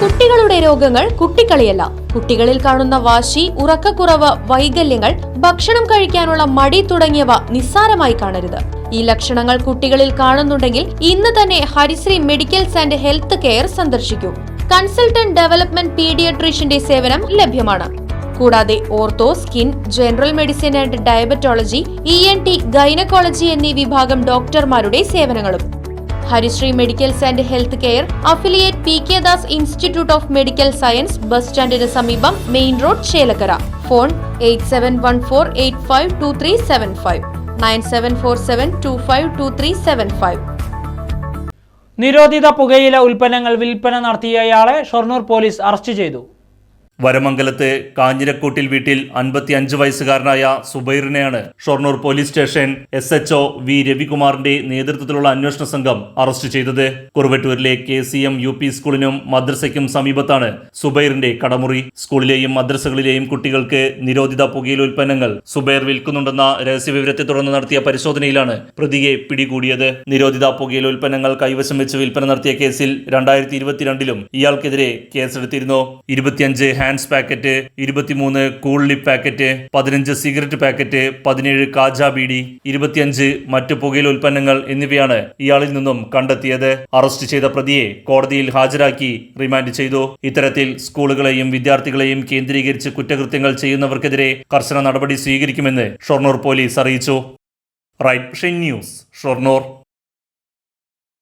കുട്ടികളുടെ രോഗങ്ങൾ കുട്ടിക്കളിയല്ല. കുട്ടികളിൽ കാണുന്ന വാശി, ഉറക്കക്കുറവ്, വൈകല്യങ്ങൾ, ഭക്ഷണം കഴിക്കാനുള്ള മടി തുടങ്ങിയവ നിസ്സാരമായി കാണരുത്. ഈ ലക്ഷണങ്ങൾ കുട്ടികളിൽ കാണുന്നുണ്ടെങ്കിൽ ഇന്ന് തന്നെ Harisree Medicals and Health Care സന്ദർശിക്കൂ. കൺസൾട്ടന്റ് ഡെവലപ്മെന്റ് പീഡിയാട്രീഷ്യന്റെ സേവനം ലഭ്യമാണ്. കൂടാതെ ortho, skin, general medicine and diabetology, ENT, gynaecology എന്നീ വിഭാഗം ഡോക്ടർമാരുടെ സേവനങ്ങളും. Harisree Medicals and Health Care, affiliate PK Das Institute of Medical Science, bus സ്റ്റാൻഡിന് സമീപം, മെയിൻ റോഡ്, ചേലക്കര. ഫോൺ 8714852375 9747252375. നിരോധിത പുകയില ഉൽപ്പന്നങ്ങൾ വിൽപ്പന നടത്തിയയാളെ ഷൊർണൂർ പോലീസ് അറസ്റ്റ് ചെയ്തു. വരമംഗലത്ത് കാഞ്ഞിരക്കൂട്ടിൽ വീട്ടിൽ 55 വയസ്സുകാരനായ സുബൈറിനെയാണ് Shoranur police station SHO V രവികുമാറിന്റെ നേതൃത്വത്തിലുള്ള അന്വേഷണ സംഘം അറസ്റ്റ് ചെയ്തത്. കുറുവട്ടൂരിലെ KCM UP സ്കൂളിനും മദ്രസയ്ക്കും സമീപത്താണ് സുബൈറിന്റെ കടമുറി. സ്കൂളിലെയും മദ്രസകളിലെയും കുട്ടികൾക്ക് നിരോധിത പുകയില ഉൽപ്പന്നങ്ങൾ സുബൈർ വിൽക്കുന്നുണ്ടെന്ന രഹസ്യവിവരത്തെ തുടർന്ന് നടത്തിയ പരിശോധനയിലാണ് പ്രതിയെ പിടികൂടിയത്. നിരോധിത പുകയില ഉൽപ്പന്നങ്ങൾ കൈവശം വെച്ച് വിൽപ്പന നടത്തിയ കേസിൽ 2022 ഇയാൾക്കെതിരെ കേസെടുത്തിരുന്നു. 25 hands packet, 23 cool lip packet, 15 cigarette packet, 17 Kaja beedi, 25 മറ്റു പുകയില ഉൽപ്പന്നങ്ങൾ എന്നിവയാണ് ഇയാളിൽ നിന്നും കണ്ടെത്തിയത്. അറസ്റ്റ് ചെയ്ത പ്രതിയെ കോടതിയിൽ ഹാജരാക്കി റിമാൻഡ് ചെയ്തു. ഇത്തരത്തിൽ സ്കൂളുകളെയും വിദ്യാർത്ഥികളെയും കേന്ദ്രീകരിച്ച് കുറ്റകൃത്യങ്ങൾ ചെയ്യുന്നവർക്കെതിരെ കർശന നടപടി സ്വീകരിക്കുമെന്ന് ഷൊർണൂർ പോലീസ് അറിയിച്ചു. Right vision news, Shoranur.